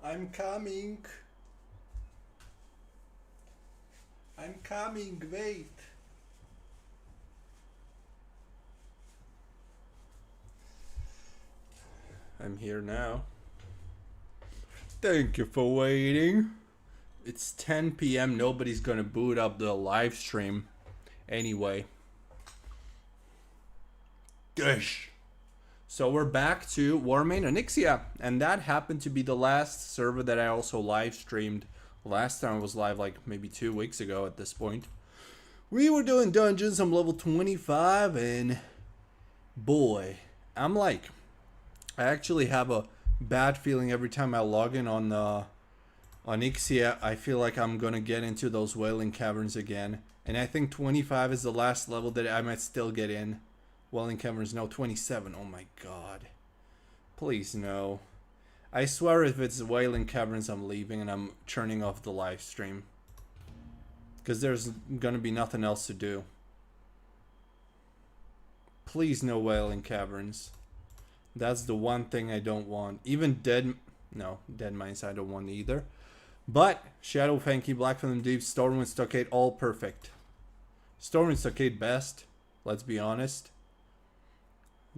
I'm coming. I'm coming, wait. I'm here now. Thank you for waiting. It's 10 p.m. Nobody's gonna boot up the live stream anyway. Gosh. So we're back to WARMANE ONYXIA, and that happened to be the last server that I also live streamed. Last time I was live like maybe 2 weeks ago at this point. We were doing dungeons. I'm level 25, and boy, I actually have a bad feeling every time I log in on ONYXIA. I feel like I'm gonna get into those Wailing Caverns again, and I think 25 is the last level that I might still get in. Wailing Caverns, no, 27. Oh my god. Please, no. I swear if it's Wailing Caverns, I'm leaving and I'm turning off the live stream. Because there's gonna be nothing else to do. Please, no Wailing Caverns. That's the one thing I don't want. Even Dead Mines I don't want either. But Shadowfang Keep, Black from the Deep, Stormwind Stockade, all perfect. Stormwind Stockade best, let's be honest.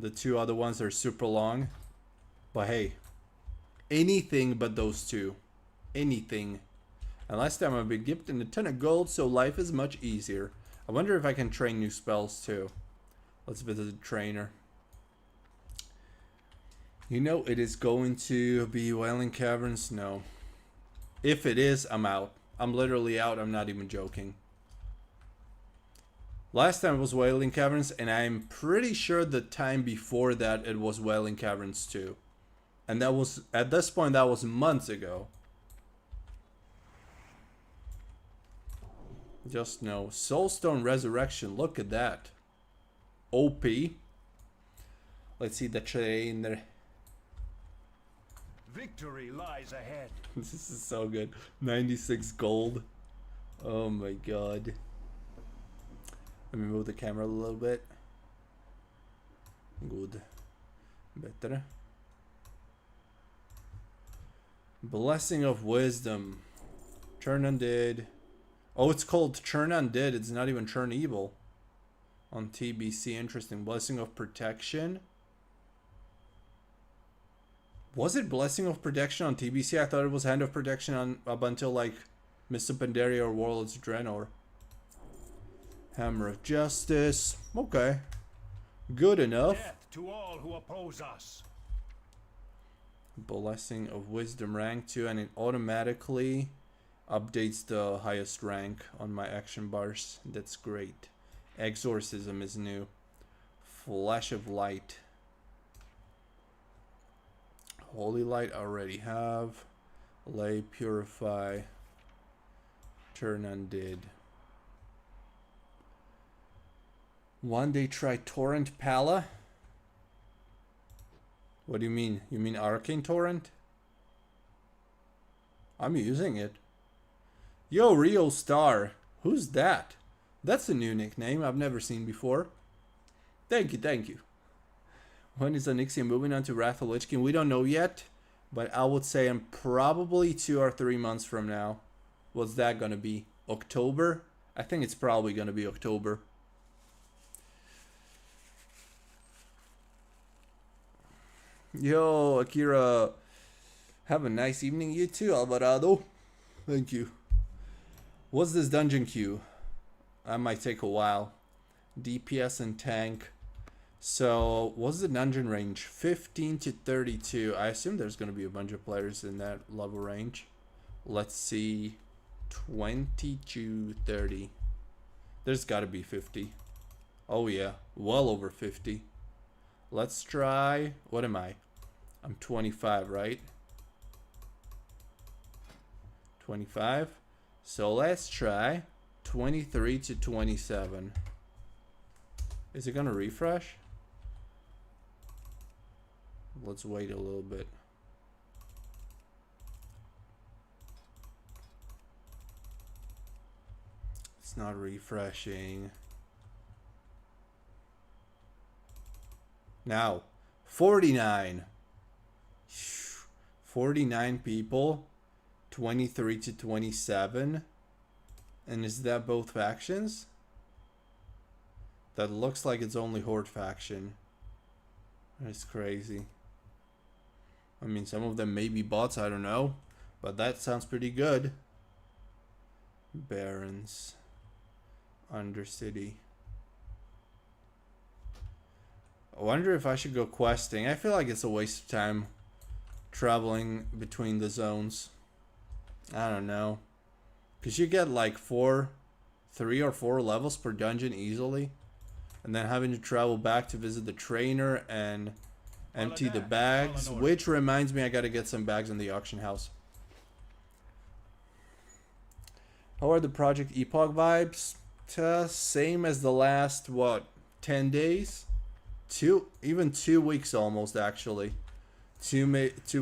The two other ones are super long. But hey, anything but those two. Anything. And last time I've been gifted a ton of gold, so life is much easier. I wonder if I can train new spells too. Let's visit the trainer. You know it is going to be Wailing Caverns? No. If it is, I'm out. I'm literally out. I'm not even joking. Last time it was Wailing Caverns, and I'm pretty sure the time before that it was Wailing Caverns too. And that was, at this point, that was months ago. Just no. Soulstone Resurrection, look at that. OP. Let's see the trainer. Victory lies ahead. This is so good. 96 gold. Oh my god. Let me move the camera a little bit. Good. Better. Blessing of Wisdom. Turn Undead. Oh, it's called Turn Undead. It's not even Turn Evil. On TBC. Interesting. Blessing of Protection. Was it Blessing of Protection on TBC? I thought it was Hand of Protection on up until like Mr. Pandaria or Warlord's Draenor. Hammer of Justice. Okay. Good enough. Death to all who oppose us. Blessing of Wisdom rank 2, and it automatically updates the highest rank on my action bars. That's great. Exorcism is new. Flash of Light. Holy Light I already have. Lay, Purify. Turn Undead. One day try Torrent Pala. What do you mean? You mean Arcane Torrent? I'm using it. Yo, Rio Star. Who's that? That's a new nickname I've never seen before. Thank you, thank you. When is ONYXIA moving on to Wrath of Lich King? We don't know yet, but I would say I'm probably 2 or 3 months from now. What's that gonna be? October? I think it's probably gonna be October. Yo, Akira. Have a nice evening, you too, Alvarado. Thank you. What's this dungeon queue? That might take a while. DPS and tank. So, what's the dungeon range? 15 to 32. I assume there's going to be a bunch of players in that level range. Let's see. 20 to 30. There's got to be 50. Oh yeah, well over 50. Let's try, what am I? I'm 25, right? 25. So let's try 23 to 27. Is it gonna refresh? Let's wait a little bit. It's not refreshing. Now, 49. 49 people, 23 to 27. And is that both factions? That looks like it's only Horde faction. That's crazy. I mean, some of them may be bots, I don't know. But that sounds pretty good. Barons. Undercity. I wonder if I should go questing. I feel like it's a waste of time traveling between the zones. I don't know. Because you get like 3 or 4 levels per dungeon easily. And then having to travel back to visit the trainer and empty the bags. Which reminds me, I gotta get some bags in the auction house. How are the Project Epoch vibes? Same as the last, what, 10 days? Even 2 weeks almost, actually. 2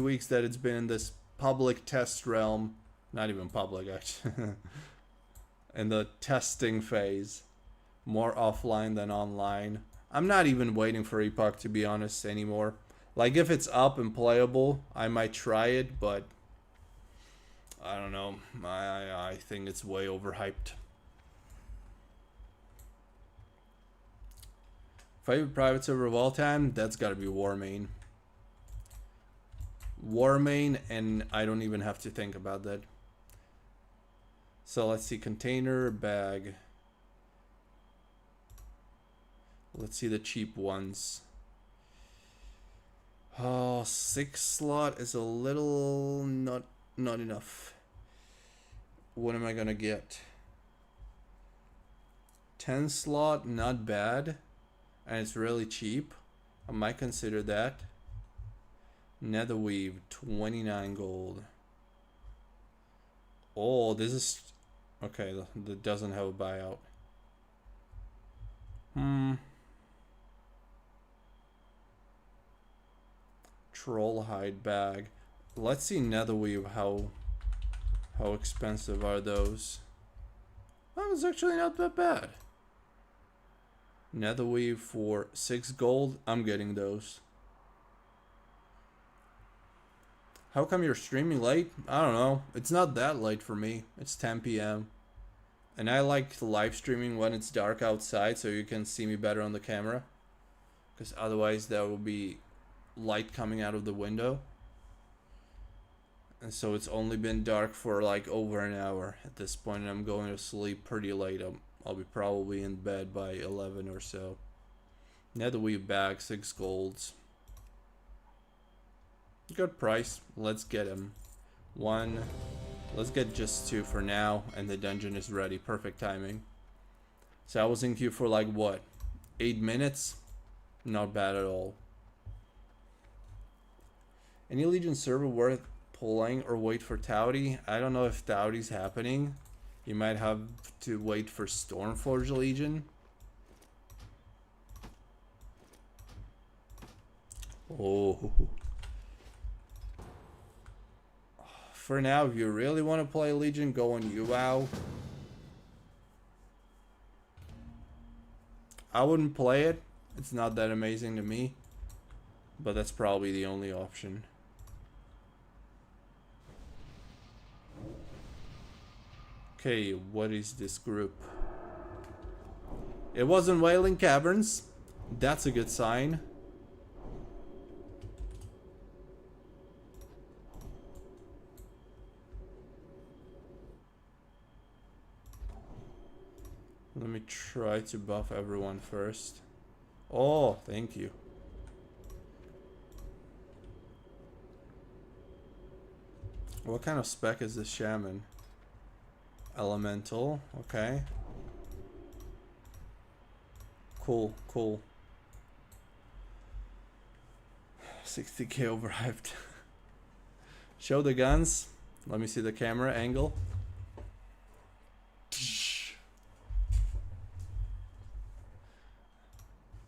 weeks that it's been in this public test realm. Not even public, actually. In the testing phase. More offline than online. I'm not even waiting for Epoch, to be honest, anymore. Like, if it's up and playable, I might try it, but I don't know. I think it's way overhyped. Favorite private server of all time? That's gotta be WARMANE. WARMANE, and I don't even have to think about that. So let's see, container, bag. Let's see the cheap ones. Oh, 6 slot is a little not enough. What am I gonna get? 10 slot, not bad. And it's really cheap. I might consider that. Netherweave, 29 gold. Oh, this is... Okay, that doesn't have a buyout. Trollhide bag. Let's see Netherweave, how expensive are those? That was actually not that bad. Netherweave for 6 gold. I'm getting those. How come you're streaming late? I don't know. It's not that late for me. It's 10 p.m. And I like live streaming when it's dark outside so you can see me better on the camera. Because otherwise there will be light coming out of the window. And so it's only been dark for like over an hour at this point, and I'm going to sleep pretty late. I'll be probably in bed by 11 or so. Netherweave bag, 6 golds. Good price. Let's get him. 1. Let's get just 2 for now, and the dungeon is ready. Perfect timing. So I was in queue for like what? 8 minutes? Not bad at all. Any Legion server worth pulling or wait for Towdy? I don't know if Towdy's happening. You might have to wait for Stormforge Legion. Oh. For now, if you really want to play Legion, go on UAU. I wouldn't play it. It's not that amazing to me. But that's probably the only option. Okay, what is this group? It wasn't Wailing Caverns. That's a good sign. Let me try to buff everyone first. Oh, thank you. What kind of spec is this shaman? Elemental, okay. Cool, cool. 60k overhyped. Show the guns. Let me see the camera angle.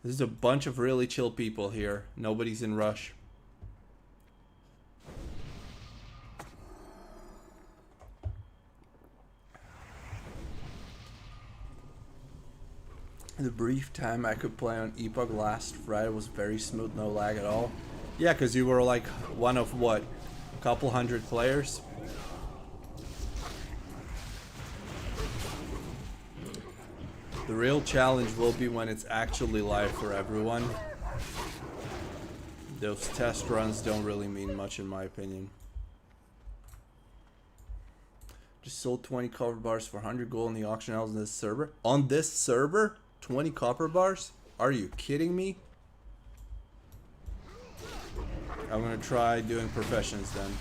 There's a bunch of really chill people here. Nobody's in rush. The brief time I could play on Epoch last Friday was very smooth, no lag at all. Yeah, because you were like one of what? couple hundred players. The real challenge will be when it's actually live for everyone. Those test runs don't really mean much in my opinion. Just sold 20 copper bars for 100 gold in the auction house on this server. On this server? 20 copper bars? Are you kidding me? I'm gonna try doing professions then.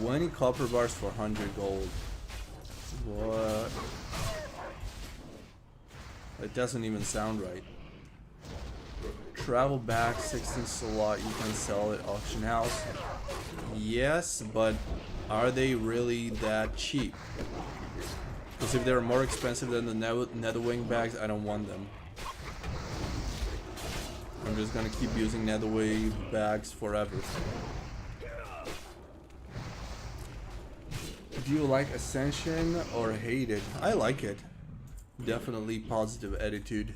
20 copper bars for 100 gold. What? It doesn't even sound right. Travel back, 16 slot, you can sell at auction house. Yes, but are they really that cheap? Because if they're more expensive than the Netherwing bags, I don't want them. I'm just gonna keep using Netherwing bags forever. Do you like Ascension or hate it? I like it. Definitely positive attitude.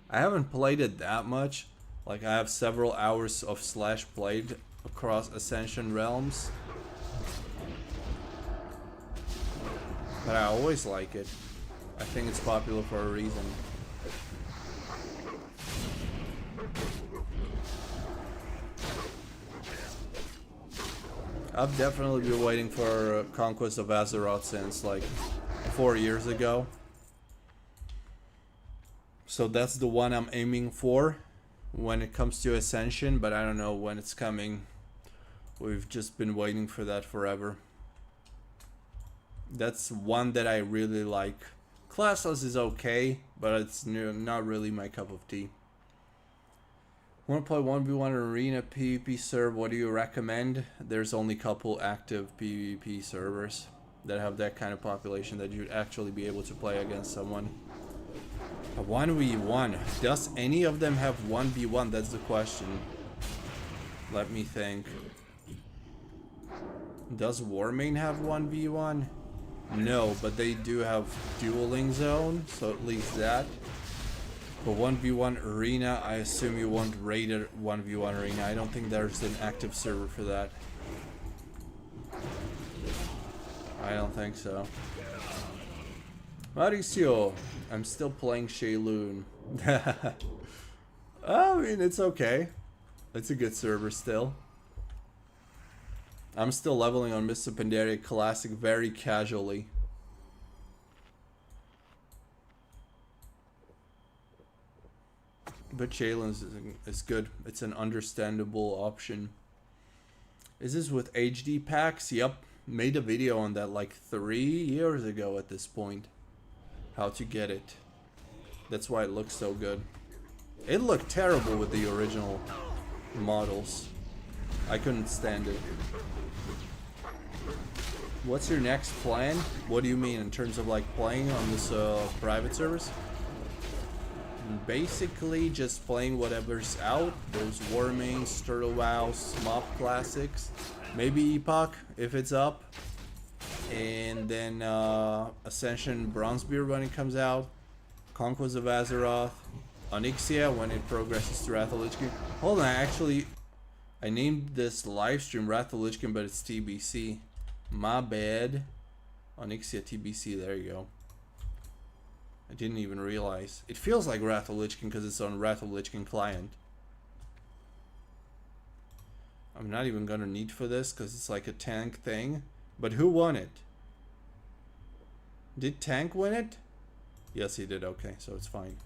I haven't played it that much. Like I have several hours of Slash played across Ascension realms. But I always like it. I think it's popular for a reason. I've definitely been waiting for Conquest of Azeroth since like 4 years ago. So that's the one I'm aiming for when it comes to Ascension, but I don't know when it's coming. We've just been waiting for that forever. That's one that I really like. Classless is okay, but it's not really my cup of tea. Want to play 1v1 arena PvP server? What do you recommend? There's only a couple active PvP servers that have that kind of population that you'd actually be able to play against someone. A 1v1. Does any of them have 1v1? That's the question. Let me think. Does WARMANE have 1v1? No, but they do have dueling zone, so at least that. But 1v1 arena, I assume you want rated 1v1 arena. I don't think there's an active server for that. I don't think so. Mauricio, I'm still playing Shaylun. I mean, it's okay. It's a good server still. I'm still leveling on Mr. Pandaria Classic very casually. But Shaylun is good. It's an understandable option. Is this with HD packs? Yep. Made a video on that like 3 years ago at this point. How to get it. That's why it looks so good. It looked terrible with the original models. I couldn't stand it. What's your next plan? What do you mean in terms of like playing on this private service? Basically just playing whatever's out. Those WARMANE, Turtle WoWs, Mob Classics. Maybe Epoch if it's up. And then Ascension Bronzebeard when it comes out. Conquest of Azeroth. Onyxia when it progresses to Wrath of Lich King. Hold on, I named this live stream Wrath of Lich King, but it's TBC. My bad. Onyxia TBC, there you go. I didn't even realize. It feels like Wrath of Lich King because it's on Wrath of Lich King client. I'm not even gonna need for this because it's like a tank thing. But who won it? Did Tank win it? Yes, he did. Okay, so it's fine.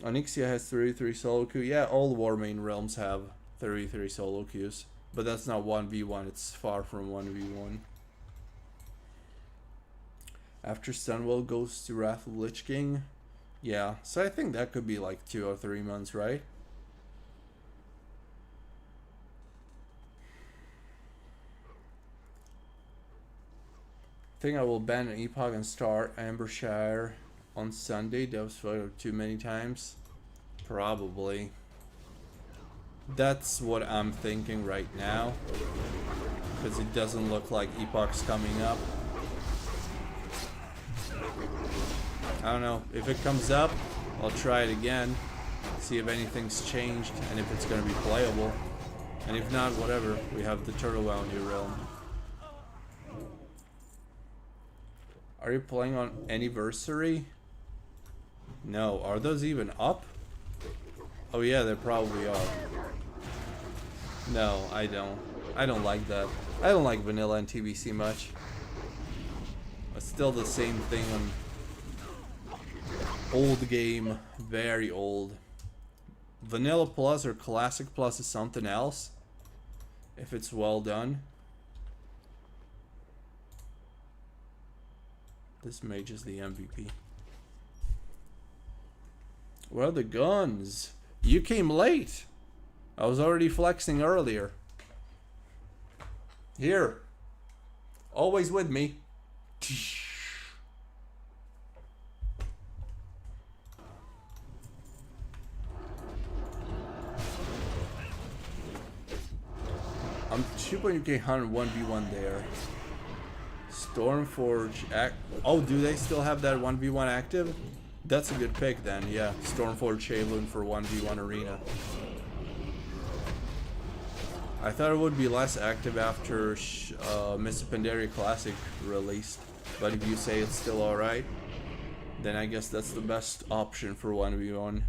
Onyxia has 33 solo queue. Yeah, all WARMANE realms have 33 solo queues. But that's not 1v1. It's far from 1v1. After Stunwell goes to Wrath of Lich King. Yeah, so I think that could be like 2 or 3 months, right? I think I will ban Epoch and start Ambershire on Sunday. That was photo too many times. Probably. That's what I'm thinking right now. Because it doesn't look like Epoch's coming up. I don't know. If it comes up, I'll try it again. See if anything's changed and if it's gonna be playable. And if not, whatever. We have the Turtle Wow New Realm. Are you playing on Anniversary? No. Are those even up? Oh yeah, they probably are. No, I don't. I don't like that. I don't like vanilla and TBC much. It's still the same thing on old game. Very old. Vanilla Plus or Classic Plus is something else. If it's well done. This mage is the MVP. Where are the guns? You came late. I was already flexing earlier. Here. Always with me. I'm 2.2k 1v1 there. Stormforge act. Oh, do they still have that 1v1 active? That's a good pick then, yeah. Stormforge Shavelin for 1v1 arena. I thought it would be less active after Mr. Pandaria Classic released. But if you say it's still alright, then I guess that's the best option for 1v1.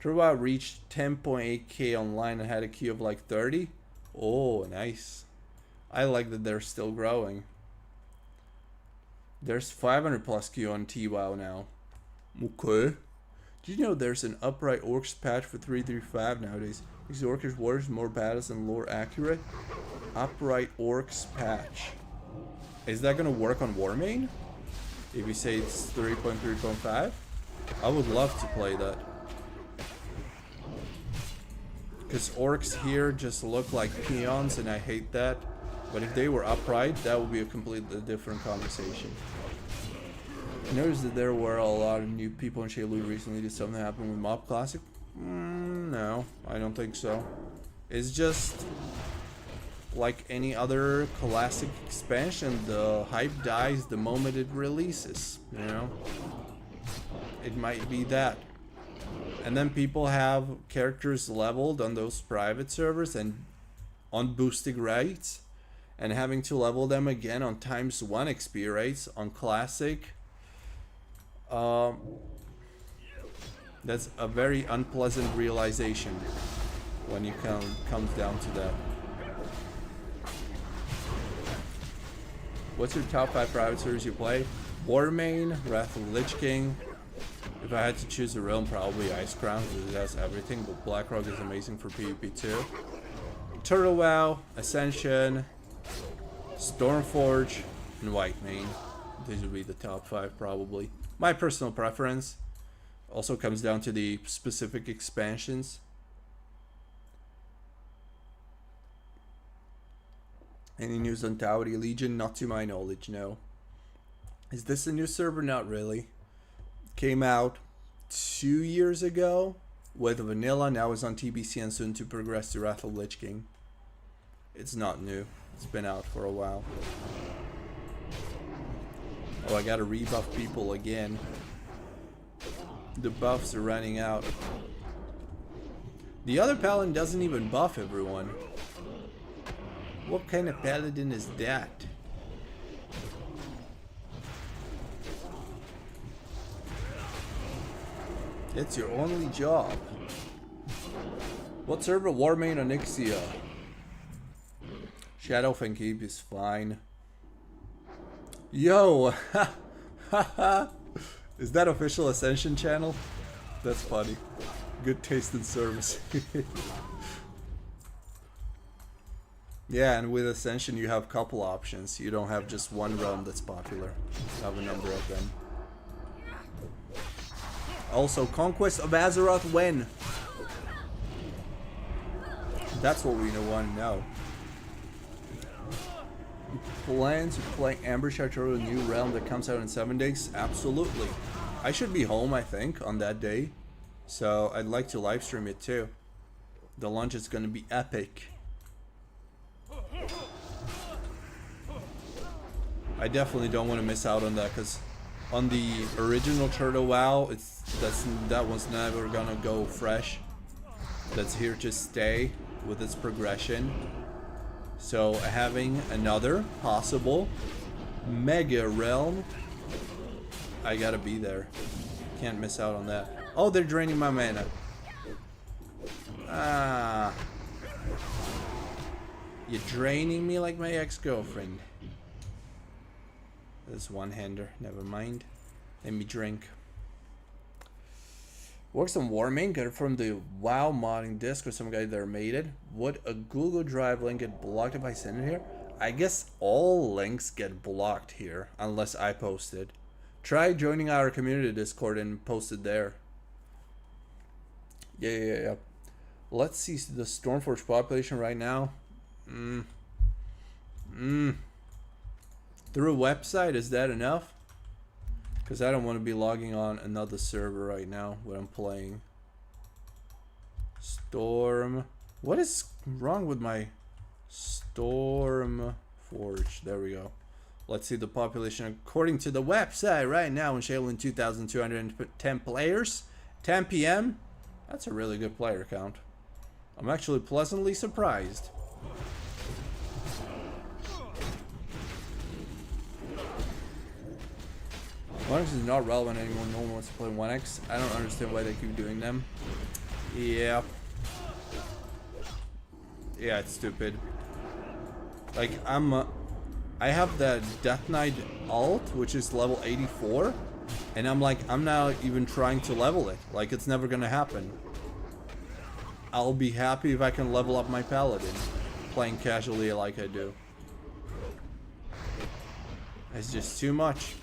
Turbo reached 10.8k online and had a queue of like 30. Oh, nice. I like that they're still growing. There's 500 plus queue on TWoW now. Okay. Did you know there's an upright orcs patch for 3.35 nowadays? Makes the orcish warriors more badass and lore accurate. Upright orcs patch. Is that gonna work on Warmane? If you say it's 3.3.5? I would love to play that. Because orcs here just look like peons and I hate that. But if they were upright, that would be a completely different conversation. I noticed that there were a lot of new people in Shaylu recently. Did something happen with Mob Classic? No, I don't think so. It's just like any other classic expansion, the hype dies the moment it releases, you know? It might be that. And then people have characters leveled on those private servers and on boosting rates, and having to level them again on ×1 XP rates on classic. That's a very unpleasant realization when you comes down to that. What's your top 5 private servers you play? Warmane, Wrath of the Lich King. If I had to choose a realm, probably Ice Crown because it has everything, but Blackrock is amazing for PvP too. Turtle WoW, Ascension, Stormforge, and Whitemane. These would be the top 5 probably. My personal preference also comes down to the specific expansions. Any news on Tauri Legion? Not to my knowledge, no. Is this a new server? Not really. Came out 2 years ago with vanilla, now it's on TBC and soon to progress to Wrath of Lich King. It's not new. It's been out for a while. Oh, I gotta rebuff people again. The buffs are running out. The other Paladin doesn't even buff everyone. What kind of Paladin is that? It's your only job. What server? WARMANE ONYXIA. Shadowfang Keep is fine. Yo! Is that official Ascension channel? That's funny. Good taste in service. Yeah, and with Ascension you have a couple options. You don't have just one realm that's popular. You have a number of them. Also, Conquest of Azeroth when? That's what we want to know. Plan to play Amber Chateau, a new realm that comes out in 7 days? Absolutely. I should be home, I think, on that day. So I'd like to live stream it too. The launch is going to be epic. I definitely don't want to miss out on that because on the original Turtle WoW, that one's never gonna go fresh. That's here to stay with its progression. So having another possible mega realm, I gotta be there. Can't miss out on that. Oh, they're draining my mana. Ah. You're draining me like my ex-girlfriend. This one-hander, never mind. Let me drink. Works on WARMANE, got it from the WoW modding disc or some guy that made it. Would a Google Drive link get blocked if I send it here? I guess all links get blocked here, unless I post it. Try joining our community Discord and post it there. Yeah. Let's see the Stormforge population right now. Through a website, is that enough? Because I don't want to be logging on another server right now when I'm playing. Storm. What is wrong with my Stormforge? There we go. Let's see the population according to the website right now in Shaolin, 2,210 players. 10 p.m. That's a really good player count. I'm actually pleasantly surprised. 1x is not relevant anymore. No one wants to play 1x. I don't understand why they keep doing them. Yeah. Yeah, it's stupid. Like, I have that Death Knight alt, which is level 84. And I'm like, I'm not even trying to level it. Like, it's never gonna happen. I'll be happy if I can level up my Paladin, playing casually like I do. It's just too much.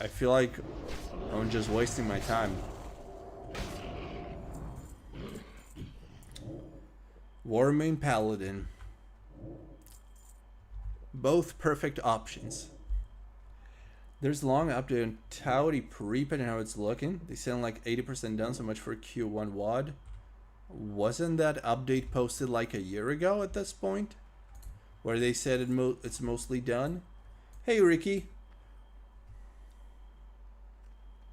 I feel like I'm just wasting my time. WARMANE Paladin. Both perfect options. There's a long update on Towdy Preep and how it's looking. They sound like 80% done, so much for Q1 WOD. Wasn't that update posted like a year ago at this point? Where they said it's mostly done? Hey Ricky.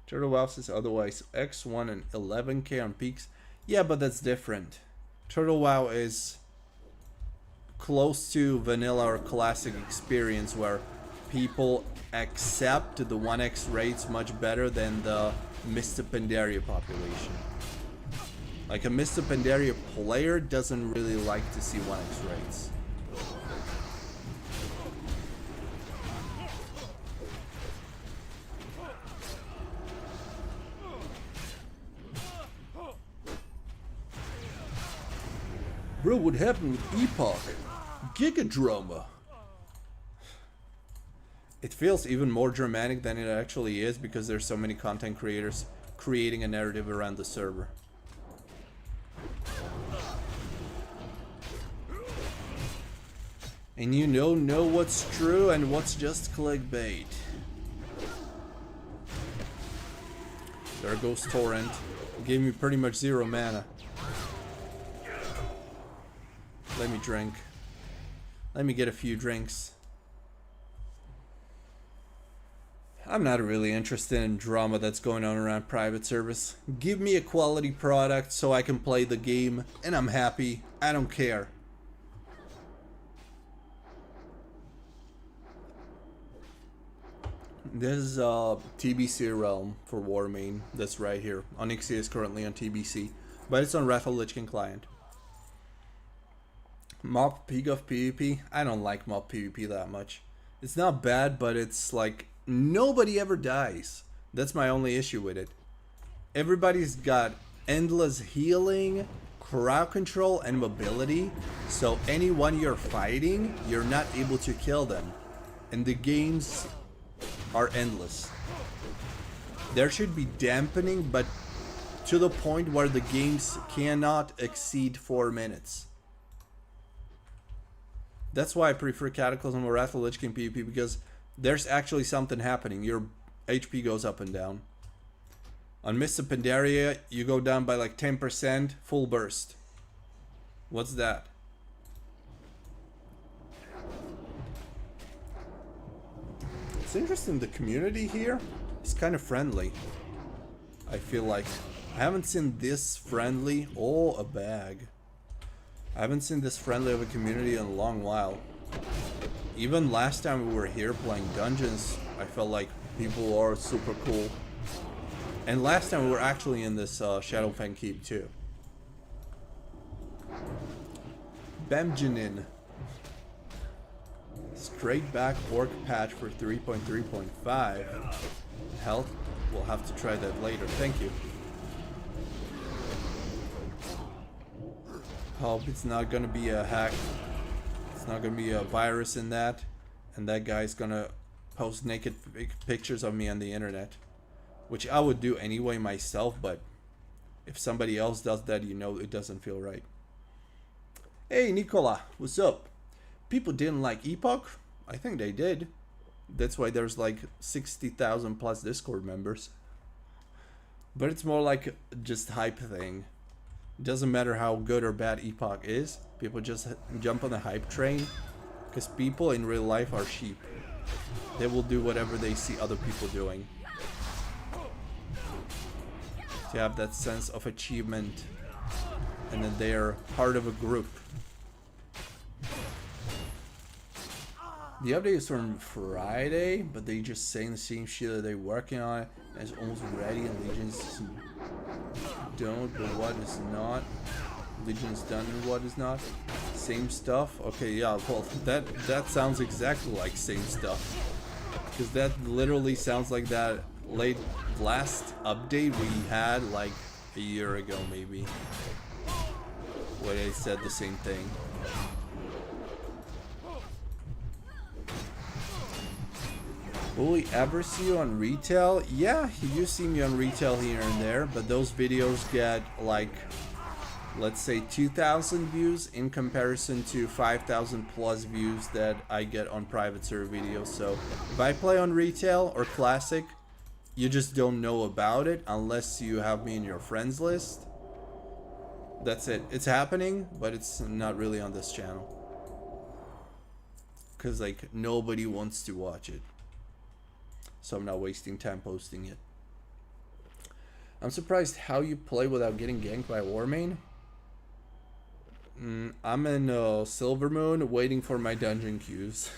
Turtle WoW says otherwise. X1 and 11k on peaks. Yeah, but that's different. Turtle WoW is close to vanilla or classic experience where people accept the 1x rates much better than the Mr. Pandaria population. Like a Mr. Pandaria player doesn't really like to see 1x rates. Bro, what happened with Epoch? Giga drama. It feels even more dramatic than it actually is because there's so many content creators creating a narrative around the server. And you know what's true and what's just clickbait. There goes Torrent. Gave me pretty much 0 mana. Let me drink. Let me get a few drinks. I'm not really interested in drama that's going on around private service. Give me a quality product so I can play the game and I'm happy. I don't care. This is TBC realm for WARMANE. That's right here. Onyxia is currently on TBC, but it's on Wrath of Lich King client. Mob Peak of PvP. I don't like Mob PvP that much. It's not bad, but it's like nobody ever dies. That's my only issue with it. Everybody's got endless healing, crowd control, and mobility. So anyone you're fighting, you're not able to kill them. And the games are endless. There should be dampening, but to the point where the games cannot exceed 4 minutes. That's why I prefer Cataclysm or Wrath of Lich King PvP, because there's actually something happening. Your HP goes up and down. On Mr. Pandaria, you go down by like 10%, full burst. What's that? It's interesting, the community here is kind of friendly. I feel like I haven't seen this friendly. Oh, a bag. I haven't seen this friendly of a community in a long while. Even last time we were here playing dungeons, I felt like people are super cool. And last time we were actually in this Shadowfang Keep too. Bemjanin. Straight back orc patch for 3.3.5. Health, we'll have to try that later. Thank you. Hope it's not gonna be a hack. It's not gonna be a virus in that. And that guy's gonna post naked pictures of me on the internet. Which I would do anyway myself, but if somebody else does that, you know it doesn't feel right. Hey Nicola, what's up? People didn't like Epoch? I think they did. That's why there's like 60,000 plus Discord members. But it's more like just hype thing. It doesn't matter how good or bad Epoch is. People just jump on the hype train. Because people in real life are sheep. They will do whatever they see other people doing. To have that sense of achievement. And then they're part of a group. The update is from Friday, but they just saying the same shit that they're working on it, and it's almost ready, and Legion's don't, but what is not. Legion's done and what is not. Same stuff? Okay, yeah, well, that sounds exactly like same stuff. Because that literally sounds like that last update we had like a year ago, maybe. Where they said the same thing. Will we ever see you on retail? Yeah, you see me on retail here and there, but those videos get like, let's say 2,000 views in comparison to 5,000 plus views that I get on private server videos. So if I play on retail or classic, you just don't know about it unless you have me in your friends list. That's it. It's happening, but it's not really on this channel. Because like nobody wants to watch it. So I'm not wasting time posting it. I'm surprised how you play without getting ganked by WARMANE. I'm in Silvermoon waiting for my dungeon queues.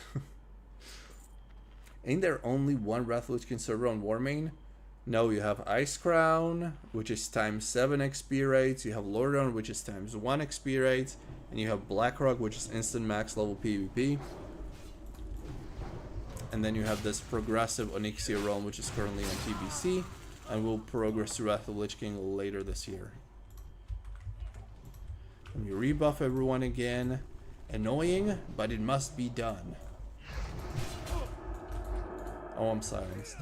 Ain't there only one Wrath Lich King server on WARMANE? No, you have Ice Crown, which is times 7 XP rates. You have Lordon, which is times 1 XP rates. And you have Blackrock, which is instant max level PvP. And then you have this progressive Onyxia realm, which is currently on TBC, and will progress to Wrath of the Lich King later this year. And you rebuff everyone again. Annoying, but it must be done. Oh, I'm silenced.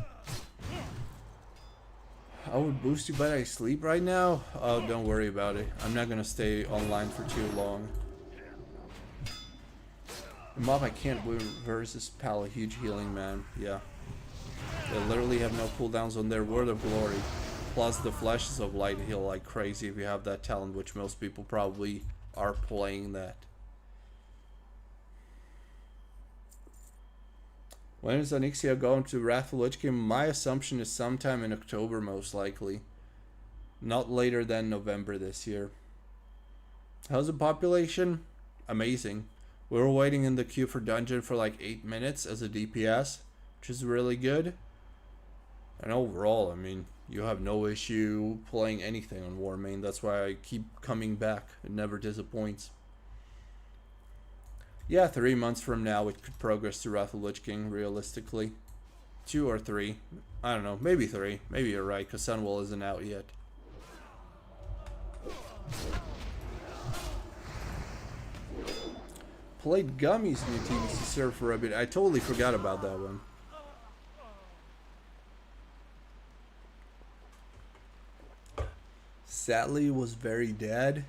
I would boost you, but I sleep right now? Oh, don't worry about it. I'm not gonna stay online for too long. The mob I can't win versus Pal, a huge healing man. Yeah. They literally have no cooldowns on their Word of Glory. Plus the Flashes of Light heal like crazy if you have that talent, which most people probably are playing that. When is Onyxia going to Wrath of the Lich King? My assumption is sometime in October, most likely. Not later than November this year. How's the population? Amazing. We were waiting in the queue for dungeon for like 8 minutes as a DPS, which is really good. And overall, I mean, you have no issue playing anything on WARMANE. That's why I keep coming back. It never disappoints. Yeah, 3 months from now it could progress to Wrath of the Lich King, realistically. 2 or 3. I don't know, maybe 3. Maybe you're right, because Sunwell isn't out yet. Played Gummy's new TBC server for a bit. I totally forgot about that one. Sadly, was very dead.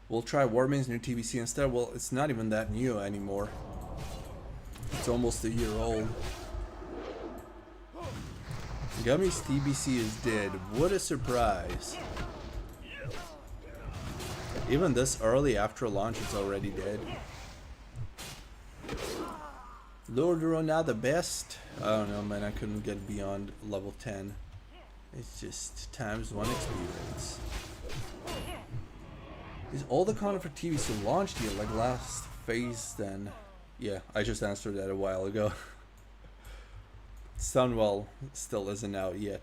We'll try WARMANE's new TBC instead. Well, it's not even that new anymore. It's almost a year old. Gummy's TBC is dead. What a surprise. Even this early after launch, it's already dead. Lord are not the best. I don't know, man. I couldn't get beyond level 10. It's just times 1 experience. Is all the content for TBC launched yet? Like last phase then? Yeah, I just answered that a while ago. Sunwell still isn't out yet.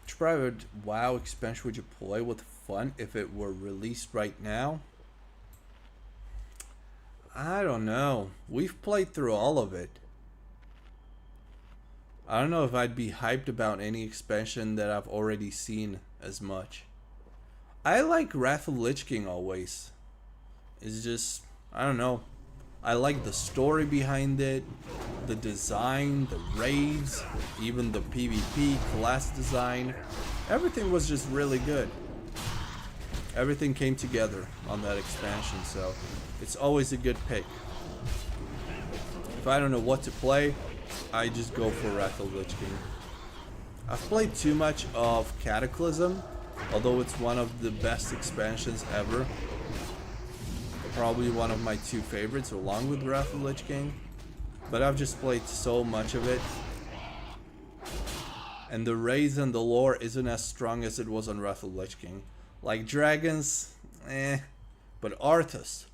Which private WoW expansion would you play with fun if it were released right now? I don't know. We've played through all of it. I don't know if I'd be hyped about any expansion that I've already seen as much. I like Wrath of Lich King always. It's just, I don't know. I like the story behind it, the design, the raids, even the PvP class design. Everything was just really good. Everything came together on that expansion, so it's always a good pick. If I don't know what to play, I just go for Wrath of Lich King. I've played too much of Cataclysm, although it's one of the best expansions ever. Probably one of my 2 favorites, along with Wrath of Lich King. But I've just played so much of it. And the raids and the lore isn't as strong as it was on Wrath of Lich King. Like dragons, eh. But Arthas.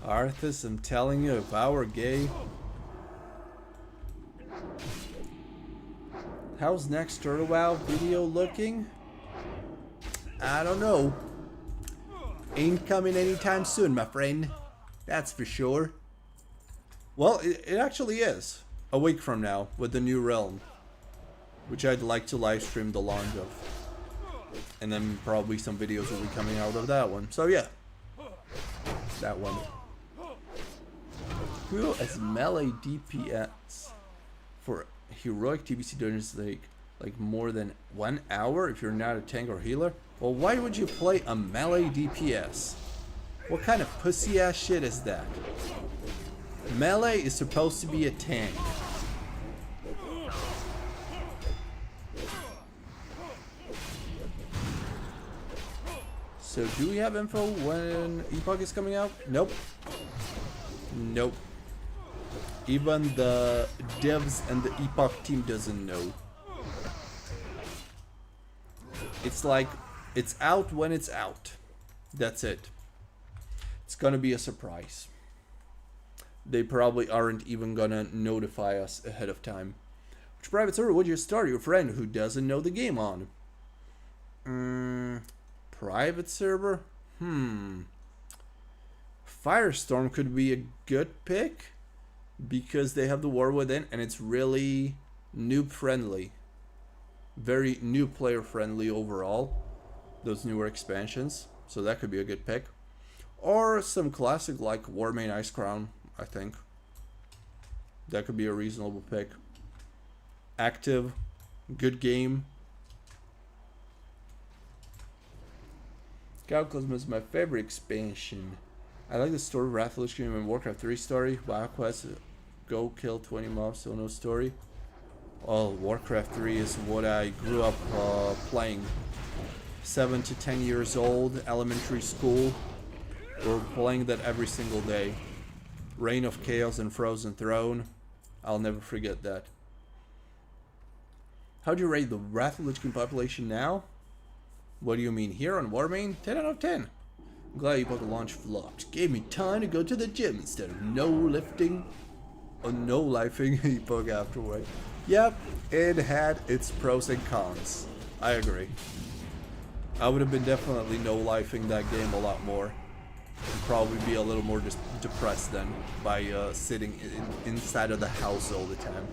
Arthas, I'm telling you, if I were gay. How's next Turtle WoW video looking? I don't know. Ain't coming anytime soon, my friend. That's for sure. Well, it actually is. A week from now, with the new realm. Which I'd like to live stream the launch of. And then probably some videos will be coming out of that one. So yeah. That one. Who as melee DPS for heroic TBC dungeons like more than 1 hour if you're not a tank or healer? Well, why would you play a melee DPS? What kind of pussy ass shit is that? Melee is supposed to be a tank. So do we have info when Epoch is coming out? Nope. Nope. Even the devs and the Epoch team doesn't know. It's like, it's out when it's out. That's it. It's gonna be a surprise. They probably aren't even gonna notify us ahead of time. Which private server would you start your friend who doesn't know the game on? Private server? Firestorm could be a good pick because they have the war within and it's really noob friendly. Very new player friendly overall. Those newer expansions. So that could be a good pick. Or some classic like WARMANE Ice Crown, I think. That could be a reasonable pick. Active, good game. Cataclysm is my favorite expansion. I like the story of Wrath of Lich King and Warcraft 3 story. WoW Quest, go kill 20 mobs, so no story. Oh, Warcraft 3 is what I grew up playing. 7 to 10 years old, elementary school. We're playing that every single day. Reign of Chaos and Frozen Throne. I'll never forget that. How do you rate the Wrath of Lich King population now? What do you mean here on WARMANE? 10 out of 10. I'm glad you bought the launch flopped. Gave me time to go to the gym instead of no lifting or no lifing Epoch afterward. Yep, it had its pros and cons. I agree. I would have been definitely no lifing that game a lot more. And probably be a little more just depressed then by sitting inside of the house all the time.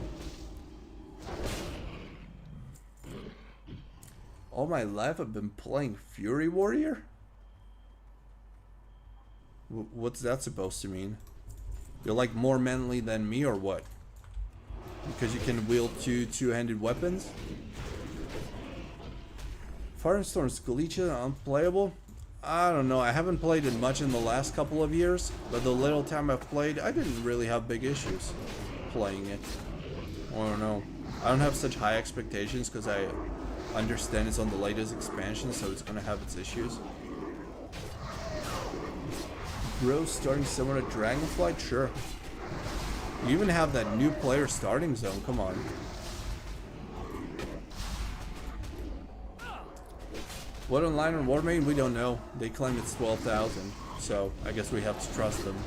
All my life I've been playing Fury Warrior? What's that supposed to mean? You're like more manly than me or what? Because you can wield two-handed weapons? Firestorm's Galicia unplayable? I don't know, I haven't played it much in the last couple of years, but the little time I've played, I didn't really have big issues playing it. I don't know. I don't have such high expectations because I understand it's on the latest expansion, so it's gonna have its issues. Bro, starting someone at Dragonflight? Sure. You even have that new player starting zone, come on. What online on WARMANE? We don't know. They claim it's 12,000, so I guess we have to trust them.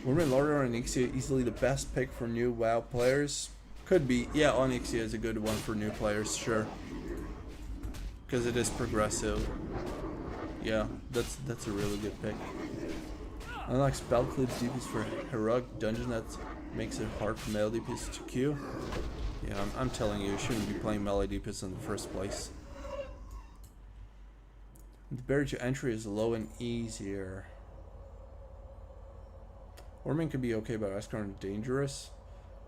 WARMANE Lord Onyxia easily the best pick for new WoW players. Could be. Yeah, Onyxia is a good one for new players, sure. Because it is progressive. Yeah, that's a really good pick. Unlike spell clip DPS for heroic dungeon, that makes it hard for melee DPS to queue. Yeah, I'm telling you, you shouldn't be playing melee DPS in the first place. The barrier to entry is low and easier. WARMANE could be okay, but Ascron dangerous.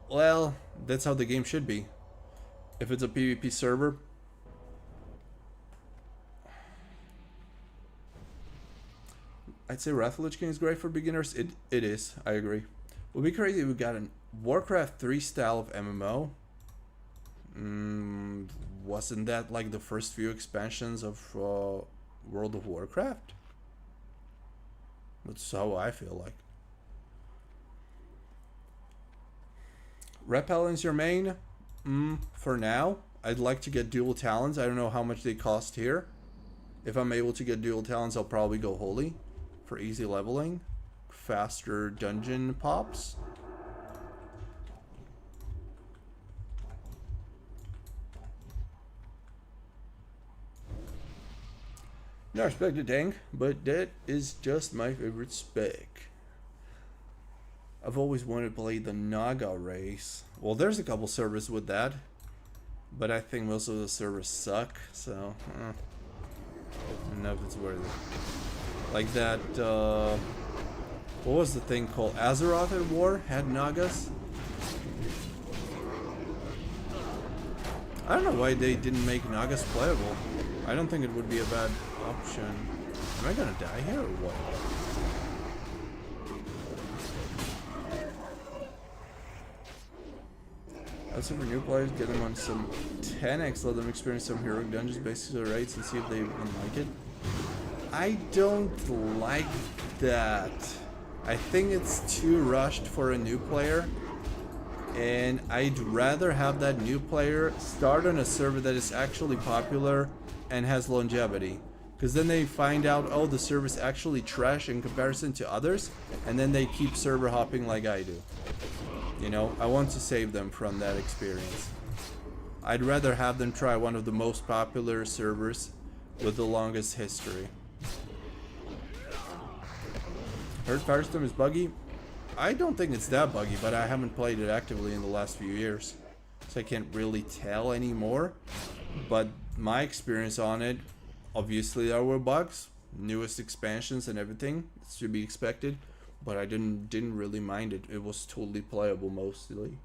Well, that's how the game should be. If it's a PvP server. I'd say Wrath of Lich King is great for beginners. It is, I agree. It would be crazy if we got a Warcraft 3 style of MMO. Wasn't that like the first few expansions of World of Warcraft? That's how I feel like. Red Paladin's your main? For now. I'd like to get dual talents. I don't know how much they cost here. If I'm able to get dual talents, I'll probably go Holy for easy leveling. Faster dungeon pops. No respect to tank, but that is just my favorite spec. I've always wanted to play the Naga race. Well, there's a couple servers with that, but I think most of the servers suck, so I don't know if it's worth it. Like that, what was the thing called? Azeroth at War had Nagas? I don't know why they didn't make Nagas playable. I don't think it would be a bad option. Am I gonna die here or what? Also for new players, get them on some 10x, let them experience some heroic dungeons, basic raids, and see if they even like it. I don't like that. I think it's too rushed for a new player, and I'd rather have that new player start on a server that is actually popular and has longevity, because then they find out, oh, the server's actually trash in comparison to others, and then they keep server hopping like I do. You know, I want to save them from that experience. I'd rather have them try one of the most popular servers with the longest history. Heard Firestorm is buggy? I don't think it's that buggy, but I haven't played it actively in the last few years, so I can't really tell anymore. But my experience on it, obviously there were bugs, newest expansions and everything, it's to be expected. But I didn't really mind it. It was totally playable mostly.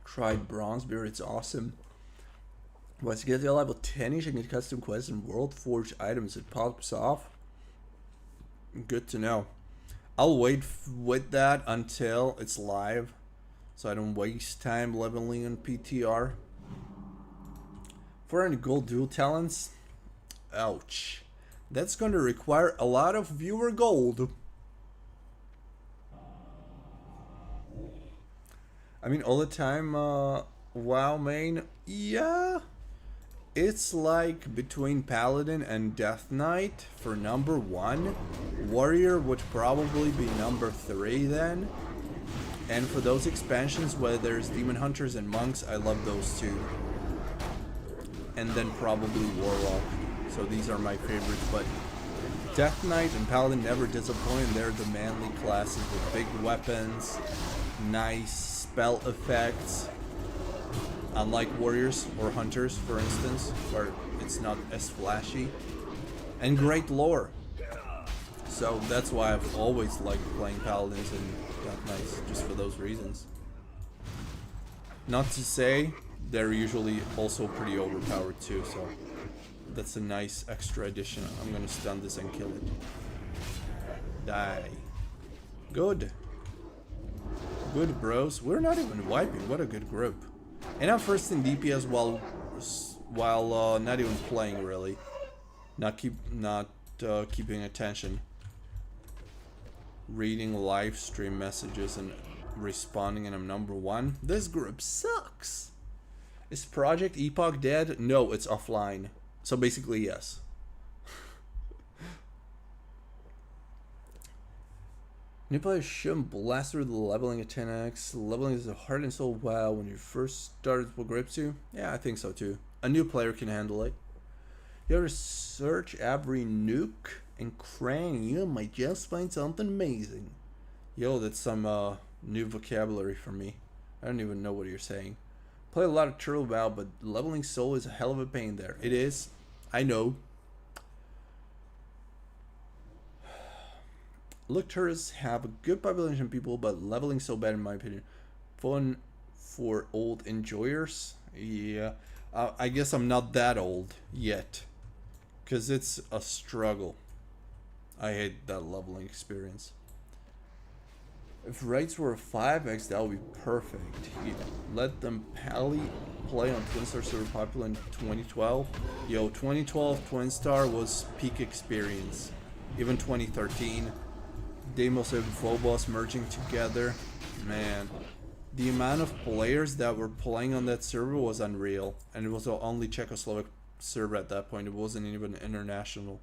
Tried Bronzebeard, it's awesome. Once you get to level 10ish and get custom quests and World Forge items, it pops off. Good to know. I'll wait with that until it's live, so I don't waste time leveling on PTR. For any gold dual talents, ouch. That's going to require a lot of viewer gold. I mean, all the time, WoW main, yeah. It's like between Paladin and Death Knight for number 1. Warrior would probably be number 3 then. And for those expansions where there's Demon Hunters and Monks, I love those two. And then probably Warlock. So these are my favorites, but Death Knight and Paladin never disappoint. They're the manly classes with big weapons, nice spell effects, unlike Warriors or Hunters, for instance, where it's not as flashy, and great lore. So that's why I've always liked playing Paladins and Death Knights, just for those reasons. Not to say they're usually also pretty overpowered too, so that's a nice extra addition. I'm gonna stun this and kill it. Die. Good. Good, bros. We're not even wiping. What a good group. And I'm first in DPS while not even playing, really. Not keeping attention. Reading live stream messages and responding, and I'm number 1. This group sucks. Is Project Epoch dead? No, it's offline. So basically, yes. New players shouldn't blast through the leveling at 10x. Leveling is a heart and soul wow when you first started what grips you. Yeah, I think so too. A new player can handle it. You ever search every nook and cranny, you might just find something amazing. Yo, that's some new vocabulary for me. I don't even know what you're saying. Play a lot of Turtle WoW, but leveling soul is a hell of a pain there. It is. I know. Look, tourists have a good population of people, but leveling so bad in my opinion. Fun for old enjoyers. Yeah, I guess I'm not that old yet, because it's a struggle. I hate that leveling experience. If rates were 5x, that would be perfect. Yeah. Let them play on Twinstar server popular in 2012. Yo, 2012 Twinstar was peak experience. Even 2013. Deimos and Phobos merging together. Man, the amount of players that were playing on that server was unreal. And it was the only Czechoslovak server at that point. It wasn't even international.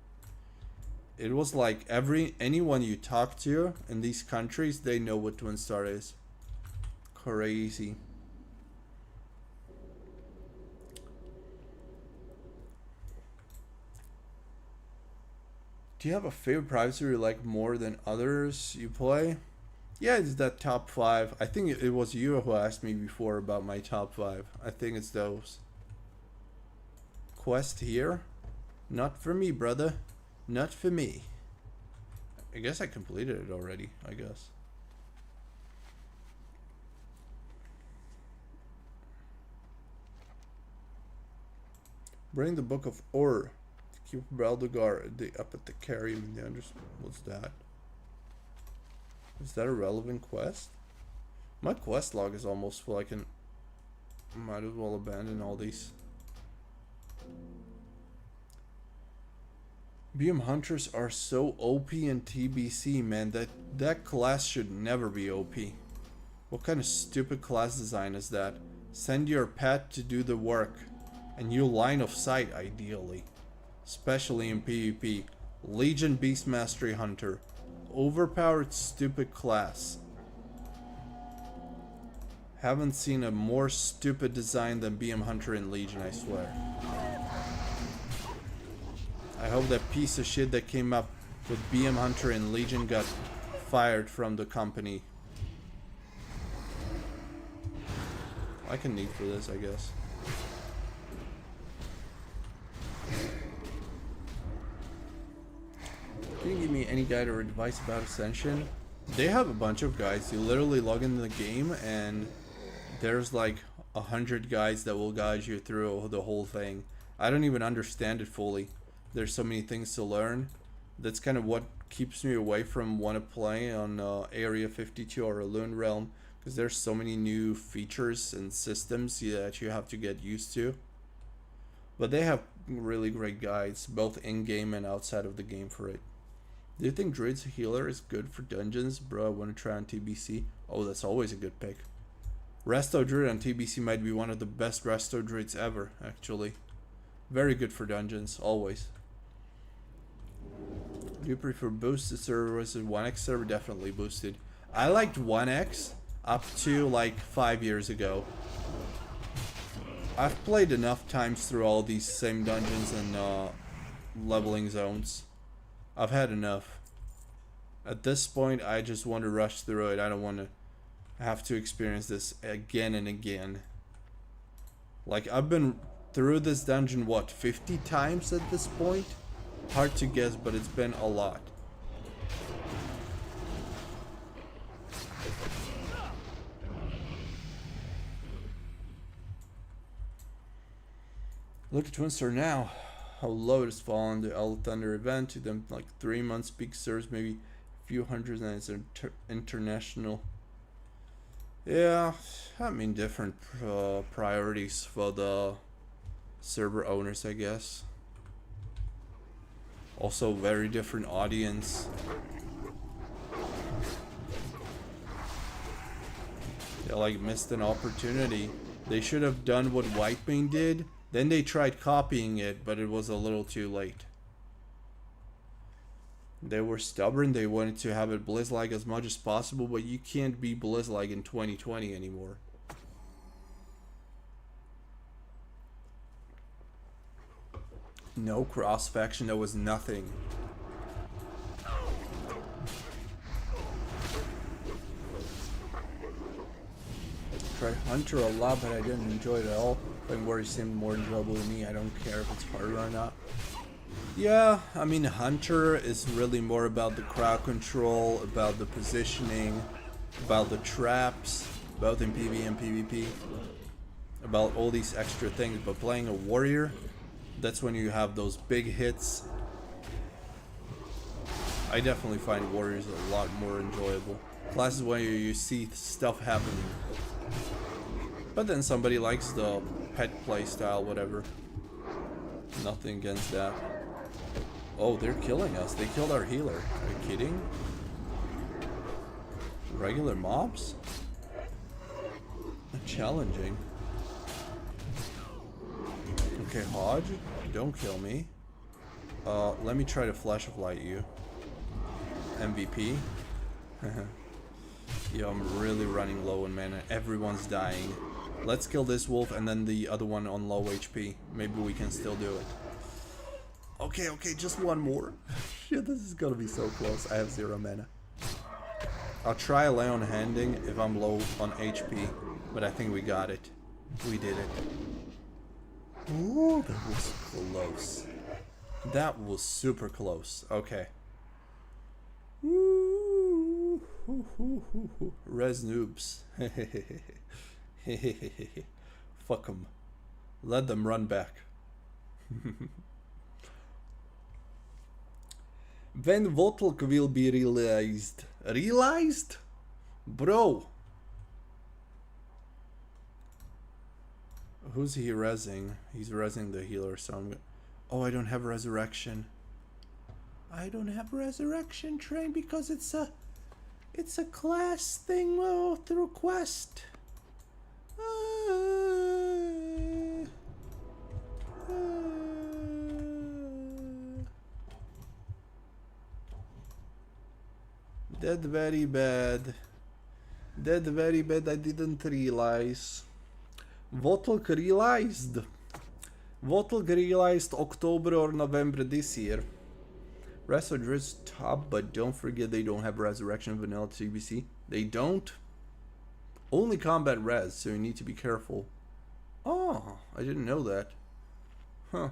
It was like anyone you talk to in these countries, they know what Twinstar is. Crazy. Do you have a favorite private server you like more than others you play? Yeah, it's that top 5. I think it was you who asked me before about my top 5. I think it's those. Quest here? Not for me, brother. Not for me. I guess I completed it already, I guess. Bring the Book of Or. Keep Baldugar up at the carry. What's that? Is that a relevant quest? My quest log is almost full. I might as well abandon all these. BM Hunters are so OP in TBC, man. That class should never be OP. What kind of stupid class design is that? Send your pet to do the work, and you line of sight ideally. Especially in PvP. Legion Beast Mastery Hunter. Overpowered stupid class. Haven't seen a more stupid design than BM Hunter in Legion, I swear. I hope that piece of shit that came up with BM Hunter and Legion got fired from the company. I can need for this, I guess. Can you give me any guide or advice about Ascension? They have a bunch of guides. You literally log into the game and there's like 100 guides that will guide you through the whole thing. I don't even understand it fully. There's so many things to learn. That's kind of what keeps me away from want to play on Area 52 or Loon Realm, because there's so many new features and systems that you have to get used to. But they have really great guides, both in-game and outside of the game for it. Do you think Druid's Healer is good for dungeons? Bro, I want to try on TBC. Oh, that's always a good pick. Resto Druid on TBC might be one of the best Resto Druids ever, actually. Very good for dungeons, always. Do you prefer boosted server versus 1x server? Definitely boosted. I liked 1x up to like 5 years ago. I've played enough times through all these same dungeons and leveling zones. I've had enough. At this point, I just want to rush through it. I don't want to have to experience this again and again. Like, I've been through this dungeon, what, 50 times at this point? Hard to guess, but it's been a lot. Look at Twinstar now. How low it has fallen. The Owl Thunder event to them like 3 months peak serves maybe Few hundreds and it's international. Yeah, I mean different priorities for the server owners, I guess. Also very different audience. They like missed an opportunity. They should have done what Whitemane did. Then they tried copying it, but it was a little too late. They were stubborn. They wanted to have it Blizz-like as much as possible, but you can't be Blizz-like in 2020 anymore. No cross-faction, there was nothing. Tried Hunter a lot, but I didn't enjoy it at all. Playing Warrior seemed more enjoyable to me. I don't care if it's harder or not. Yeah, I mean Hunter is really more about the crowd control, about the positioning, about the traps, both in PvE and PvP, about all these extra things. But playing a Warrior, that's when you have those big hits. I definitely find Warriors a lot more enjoyable. Classes where you see stuff happening. But then somebody likes the pet play style, whatever. Nothing against that. Oh, they're killing us. They killed our healer. Are you kidding? Regular mobs? Challenging. Okay, Hodge, don't kill me. Let me try to Flash of Light you. MVP. Yo, I'm really running low in mana. Everyone's dying. Let's kill this wolf and then the other one on low HP. Maybe we can still do it. Okay, just one more. Shit, this is gonna be so close. I have 0 mana. I'll try a lay on handing if I'm low on HP, but I think we got it. We did it. Ooh, that was close. That was super close. Okay. Ooh, res noobs. Fuck them. Let them run back. When Votlk will be realized? Realized? Bro. Who's he rezzing? He's rezzing the healer, so I'm... Oh, I don't have resurrection. I don't have resurrection train because it's a class thing through quest. That very bad. That very bad. I didn't realize. Votlk realized. Votlk realized October or November this year. Rest of Drift's top, but don't forget they don't have Resurrection Vanilla TBC. They don't. Only combat res, so you need to be careful. Oh, I didn't know that. Huh.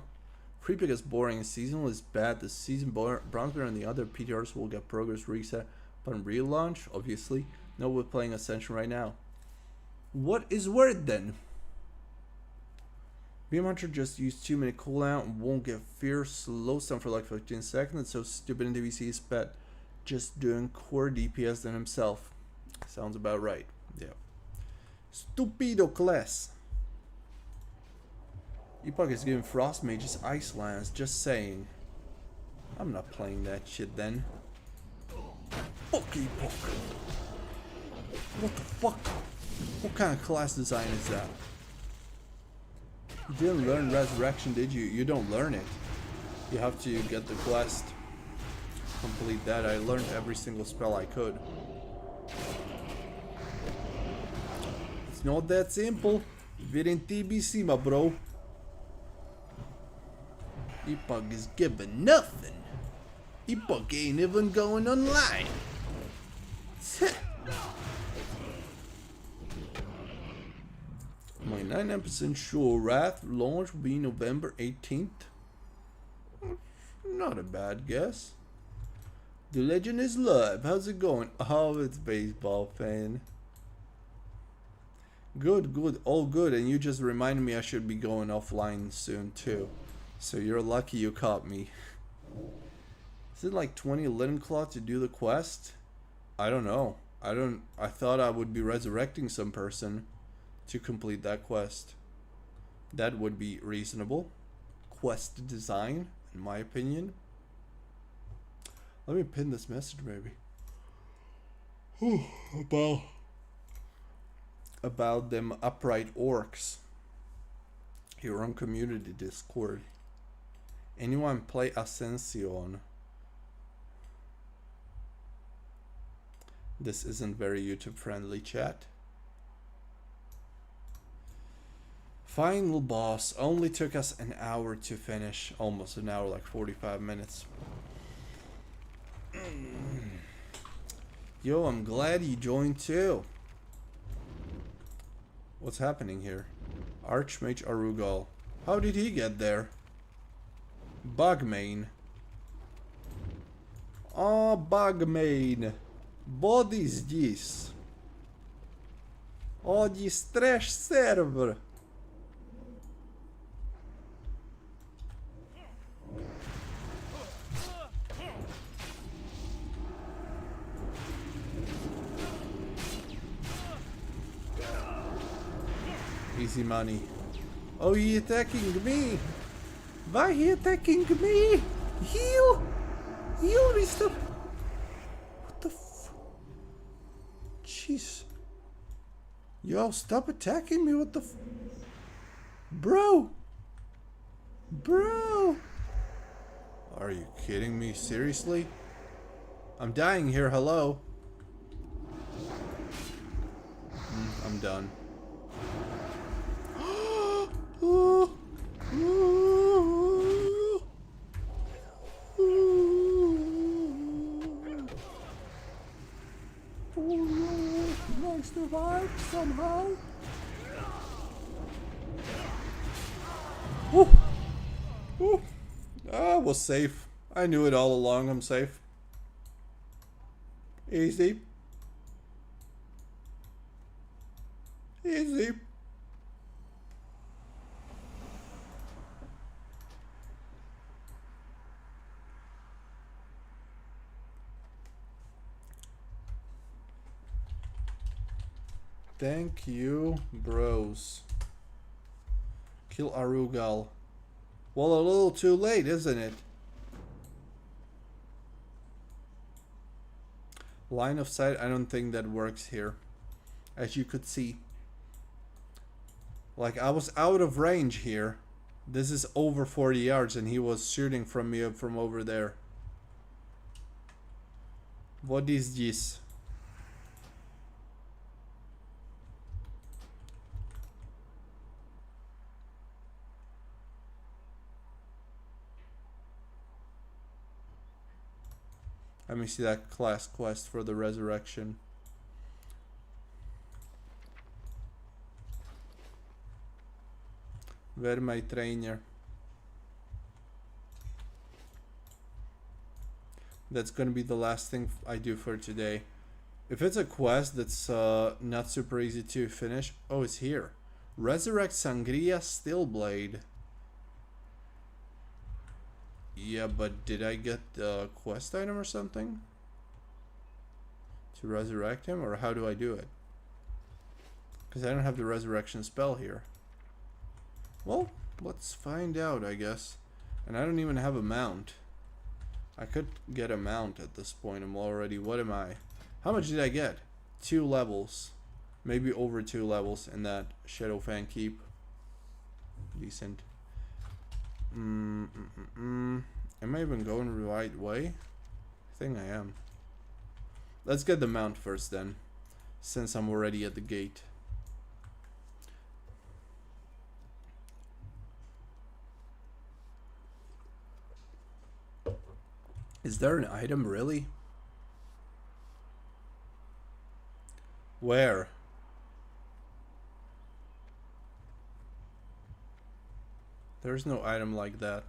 Free pick is boring. Seasonal is bad. The season Bronzer and the other PTRs will get progress reset upon relaunch, obviously. No, we're playing Ascension right now. What is word then? Beam Hunter just used 2 minute cooldown and won't get fierce slow stun for like 15 seconds. It's so stupid in TBC is bet just doing core DPS than himself. Sounds about right. Yeah. Stupido class. Epoch is giving Frost Mages Ice Lance, just saying. I'm not playing that shit then. Fuck Epoch. What the fuck? What kind of class design is that? You didn't learn Resurrection, did you? You don't learn it. You have to get the quest. Complete that. I learned every single spell I could. It's not that simple. We're in TBC, my bro. Epoch is giving nothing. Epoch ain't even going online. My 99% sure Wrath launch will be November 18th. Not a bad guess. The legend is live. How's it going? Oh, it's baseball fan. Good, good, all good. And you just reminded me I should be going offline soon too. So you're lucky you caught me. Is it like 20 linen cloth to do the quest? I don't know. I thought I would be resurrecting some person to complete that quest. That would be reasonable. Quest design, in my opinion. Let me pin this message, maybe. About them upright orcs. Your own community Discord. Anyone play Ascension? This isn't very YouTube friendly, chat. Final boss only took us an hour to finish. Almost an hour, like 45 minutes. Yo, I'm glad you joined too. What's happening here? Archmage Arugal. How did he get there? Bugmane. Oh, Bugmane. What is this? Oh, this trash server. Easy money. Oh, he attacking me. Why he attacking me? Heal! Heal me, stop! What the f... Jeez. Yo, stop attacking me, what the f... Bro! Bro! Are you kidding me? Seriously? I'm dying here, hello? I'm done. Nice to survive somehow. Woo. Woo. I was safe. I knew it all along. I'm safe. Easy. Easy. Thank you, bros. Kill Arugal. Well, a little too late, isn't it? Line of sight, I don't think that works here. As you could see. Like, I was out of range here. This is over 40 yards and he was shooting from me from over there. What is this? Let me see that class quest for the resurrection. Where my trainer? That's gonna be the last thing I do for today. If it's a quest that's not super easy to finish. Oh, it's here. Resurrect Sangria Steelblade. Yeah, but did I get the quest item or something? To resurrect him? Or how do I do it? Because I don't have the resurrection spell here. Well, let's find out, I guess. And I don't even have a mount. I could get a mount at this point. I'm already... What am I? How much did I get? 2 levels. Maybe over 2 levels in that Shadowfang Keep. Decent. Am I even going the right way? I think I am. Let's get the mount first then, since I'm already at the gate. Is there an item really? Where? There's no item like that.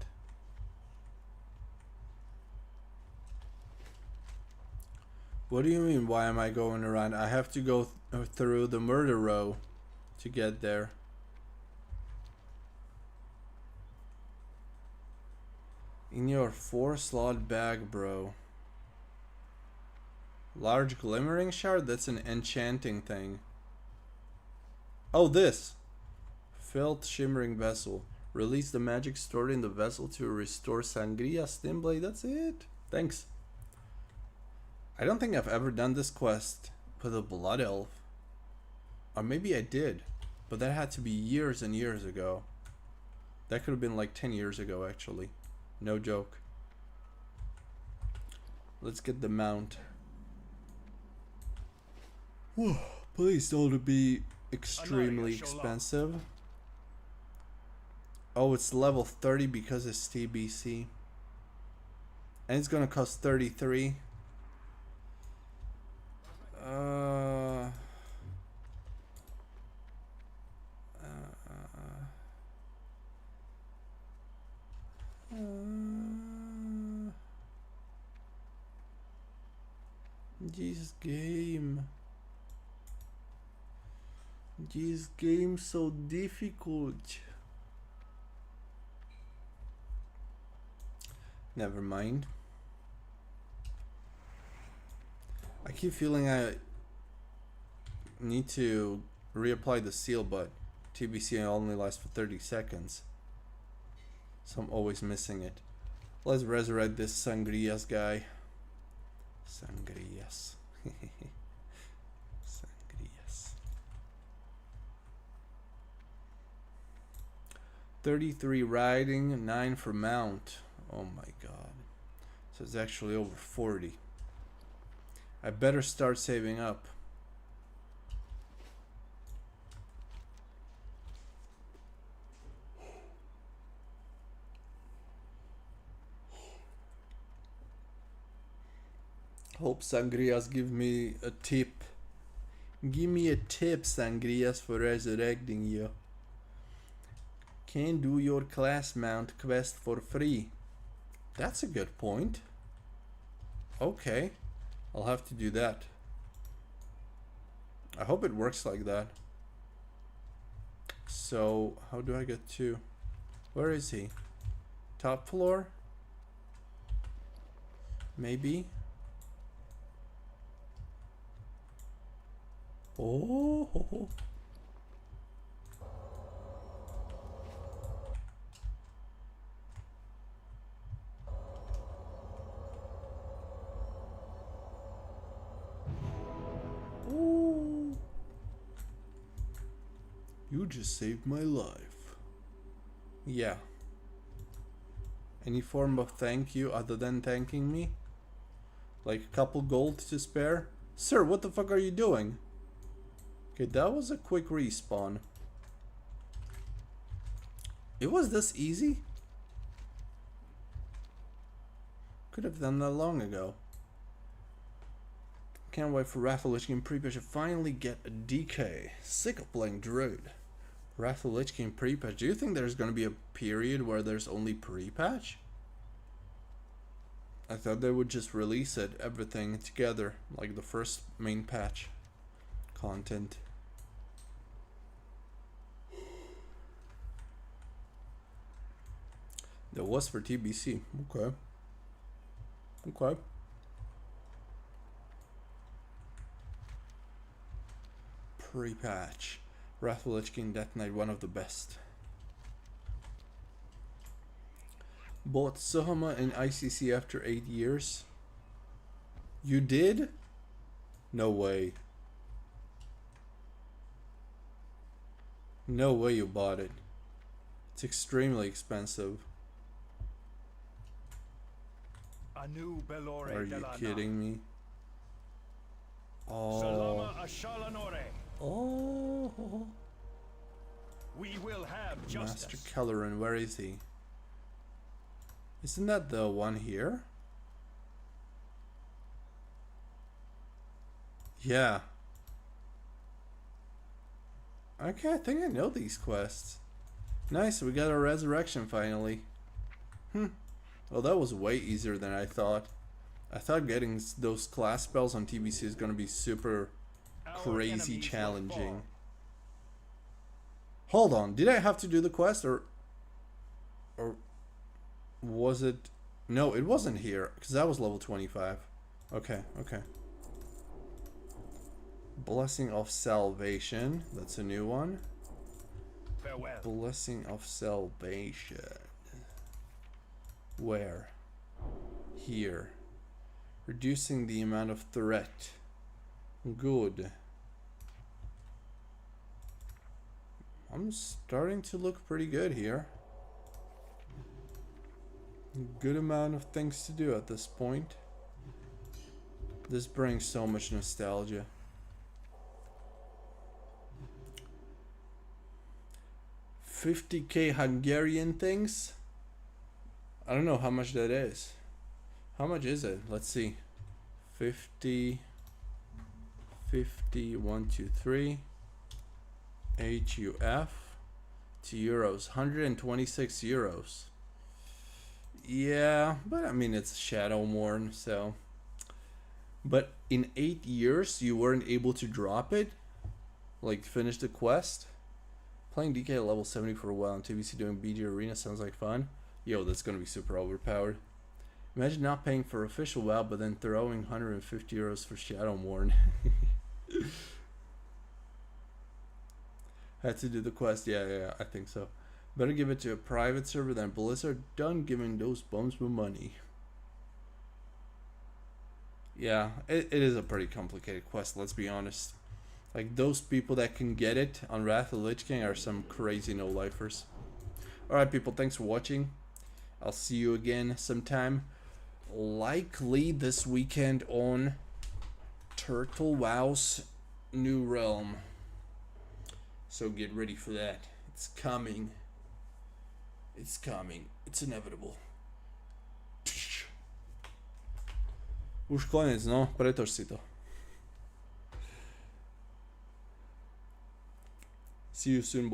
What do you mean, why am I going around? I have to go through the murder row to get there. In your 4-slot bag, bro. Large glimmering shard? That's an enchanting thing. Oh, this! Filled shimmering vessel. Release the magic stored in the vessel to restore Sangria Stim Blade. That's it. Thanks. I don't think I've ever done this quest with a blood elf. Or maybe I did. But that had to be years and years ago. That could have been like 10 years ago, actually. No joke. Let's get the mount. Please don't be extremely expensive. Oh, it's level 30 because it's TBC. And it's gonna cost 33. This game. This game so difficult. Never mind. I keep feeling I need to reapply the seal, but TBC only lasts for 30 seconds. So I'm always missing it. Let's resurrect this Sangrias guy. Sangrias. Sangrias. 33 riding, 9 for mount. Oh my god. So it's actually over 40. I better start saving up. Hope Sangrias give me a tip. Give me a tip, Sangrias, for resurrecting you. Can do your class mount quest for free. That's a good point. Okay, I'll have to do that. I hope it works like that. So, how do I get to... Where is he? Top floor? Maybe? Oh. Ooh. You just saved my life. Yeah. Any form of thank you other than thanking me? Like a couple gold to spare? Sir, what the fuck are you doing? Okay, that was a quick respawn. It was this easy? Could have done that long ago. Can't wait for Wrath of Lich King pre-patch to finally get a DK. Sick of playing Druid. Wrath of Lich King pre-patch. Do you think there's gonna be a period where there's only pre-patch? I thought they would just release it, everything together, like the first main patch content. There was for TBC. Okay. Okay. Pre-patch. Wrath of Lich King Death Knight, one of the best. Bought Suhama in ICC after 8 years. You did? No way. No way you bought it. It's extremely expensive. Are you kidding me? Oh. Oh. We will have justice. Master Kelleran, where is he? Isn't that the one here? Yeah. Okay, I think I know these quests. Nice, we got our resurrection finally. Well, that was way easier than I thought. I thought getting those class spells on TBC is gonna be super crazy challenging. Hold on, did I have to do the quest or was it No, it wasn't here, because that was level 25. Okay, okay. Blessing of Salvation. That's a new one. Farewell. Blessing of Salvation. Where? Here. Reducing the amount of threat. Good. I'm starting to look pretty good here. Good amount of things to do at this point. This brings so much nostalgia. $50K Hungarian things? I don't know how much that is. How much is it? Let's see. 50, 1, 2, 3. HUF to euros. 126 euros. Yeah, but I mean, it's Shadowmourne, so. But in 8 years, you weren't able to drop it? Like, finish the quest? Playing DK at level 70 for a while on TBC doing BG Arena sounds like fun. Yo, that's gonna be super overpowered. Imagine not paying for official WoW, but then throwing 150 euros for Shadowmourne. Had to do the quest. Yeah, I think so. Better give it to a private server than Blizzard. Done giving those bums with money. Yeah, it is a pretty complicated quest, let's be honest. Like, those people that can get it on Wrath of the Lich King are some crazy no-lifers. Alright, people, thanks for watching. I'll see you again sometime. Likely this weekend on Turtle WoW's New Realm. So get ready for that. It's coming. It's coming. It's inevitable. Už koniec, no. Pretož si to. See you soon, boys.